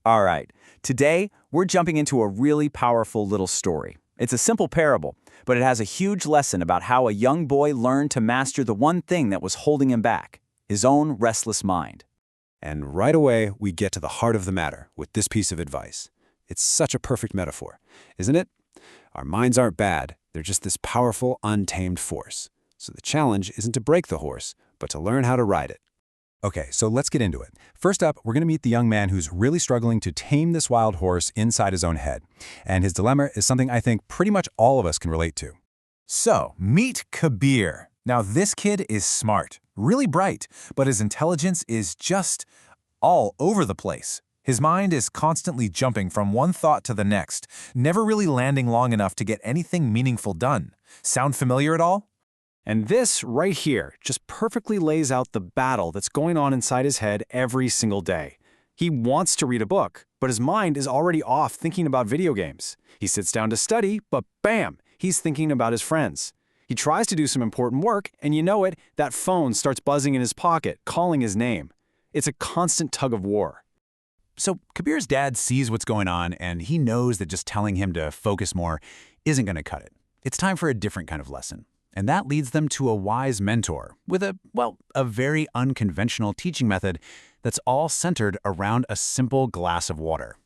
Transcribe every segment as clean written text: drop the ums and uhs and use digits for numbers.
All right, today we're jumping into a really powerful little story. It's a simple parable, but it has a huge lesson about how a young boy learned to master the one thing that was holding him back, his own restless mind. And right away, we get to the heart of the matter with this piece of advice. It's such a perfect metaphor, isn't it? Our minds aren't bad, they're just this powerful, untamed force. So the challenge isn't to break the horse, but to learn how to ride it. Okay, so let's get into it. First up, we're going to meet the young man who's really struggling to tame this wild horse inside his own head. And his dilemma is something I think pretty much all of us can relate to. So, meet Kabir. Now, this kid is smart, really bright, but his intelligence is just all over the place. His mind is constantly jumping from one thought to the next, never really landing long enough to get anything meaningful done. Sound familiar at all? And this right here just perfectly lays out the battle that's going on inside his head every single day. He wants to read a book, but his mind is already off thinking about video games. He sits down to study, but bam, he's thinking about his friends. He tries to do some important work, and you know it, that phone starts buzzing in his pocket, calling his name. It's a constant tug of war. So Kabir's dad sees what's going on, and he knows that just telling him to focus more isn't going to cut it. It's time for a different kind of lesson. And that leads them to a wise mentor with a very unconventional teaching method that's all centered around a simple glass of water.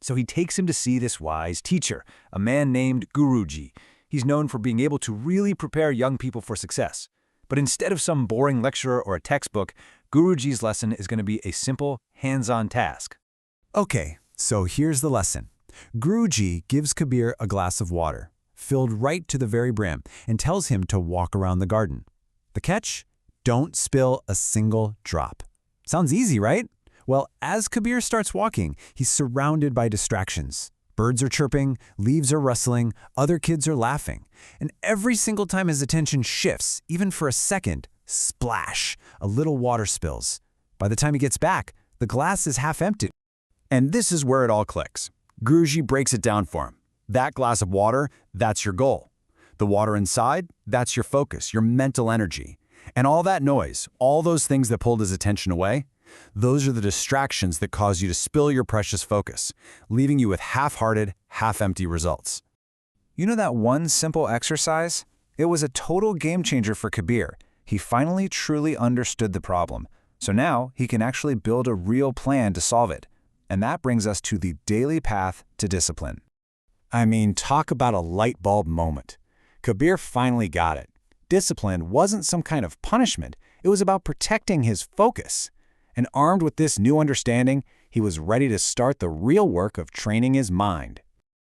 So he takes him to see this wise teacher, a man named Guruji. He's known for being able to really prepare young people for success. But instead of some boring lecture or a textbook, Guruji's lesson is going to be a simple, hands-on task. Okay, so here's the lesson. Guruji gives Kabir a glass of water, filled right to the very brim, and tells him to walk around the garden. The catch? Don't spill a single drop. Sounds easy, right? Well, as Kabir starts walking, he's surrounded by distractions. Birds are chirping, leaves are rustling, other kids are laughing. And every single time his attention shifts, even for a second, splash, a little water spills. By the time he gets back, the glass is half empty. And this is where it all clicks. Guruji breaks it down for him. That glass of water, that's your goal. The water inside, that's your focus, your mental energy. And all that noise, all those things that pulled his attention away, those are the distractions that cause you to spill your precious focus, leaving you with half-hearted, half-empty results. You know that one simple exercise? It was a total game changer for Kabir. He finally truly understood the problem. So now he can actually build a real plan to solve it. And that brings us to the daily path to discipline. I mean, talk about a light bulb moment. Kabir finally got it. Discipline wasn't some kind of punishment. It was about protecting his focus. And armed with this new understanding, he was ready to start the real work of training his mind.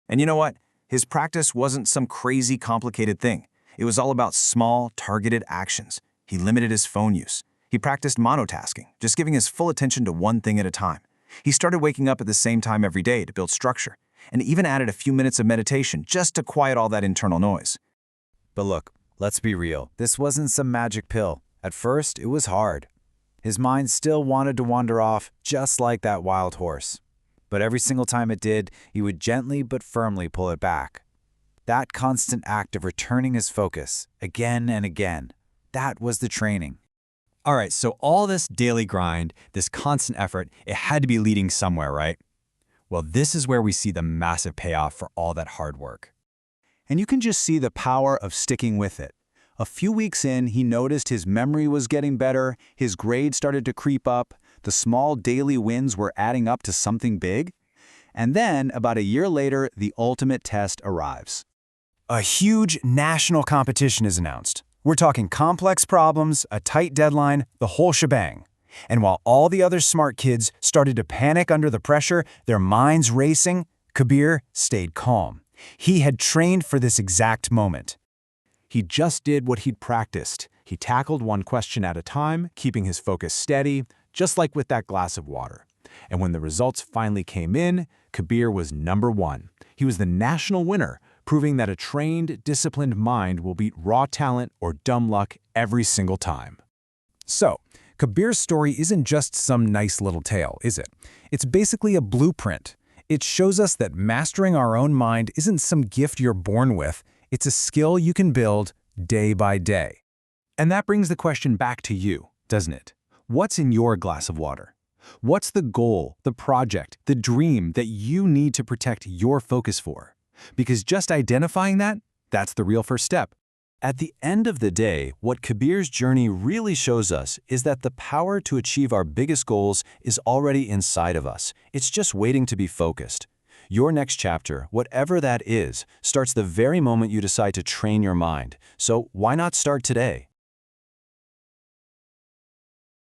And you know what? His practice wasn't some crazy complicated thing. It was all about small, targeted actions. He limited his phone use. He practiced monotasking, just giving his full attention to one thing at a time. He started waking up at the same time every day to build structure, and even added a few minutes of meditation just to quiet all that internal noise. But look, let's be real. This wasn't some magic pill. At first, it was hard. His mind still wanted to wander off, just like that wild horse. But every single time it did, he would gently but firmly pull it back. That constant act of returning his focus, again and again, that was the training. All right, so all this daily grind, this constant effort, it had to be leading somewhere, right? Well, this is where we see the massive payoff for all that hard work. And you can just see the power of sticking with it. A few weeks in, he noticed his memory was getting better, his grades started to creep up, the small daily wins were adding up to something big. And then, about a year later, the ultimate test arrives. A huge national competition is announced. We're talking complex problems, a tight deadline, the whole shebang. And while all the other smart kids started to panic under the pressure, their minds racing, Kabir stayed calm. He had trained for this exact moment. He just did what he'd practiced. He tackled one question at a time, keeping his focus steady, just like with that glass of water. And when the results finally came in, Kabir was #1. He was the national winner, proving that a trained, disciplined mind will beat raw talent or dumb luck every single time. So, Kabir's story isn't just some nice little tale, is it? It's basically a blueprint. It shows us that mastering our own mind isn't some gift you're born with. It's a skill you can build day by day. And that brings the question back to you, doesn't it? What's in your glass of water? What's the goal, the project, the dream that you need to protect your focus for? Because just identifying that, that's the real first step. At the end of the day, what Kabir's journey really shows us is that the power to achieve our biggest goals is already inside of us. It's just waiting to be focused. Your next chapter, whatever that is, starts the very moment you decide to train your mind. So why not start today?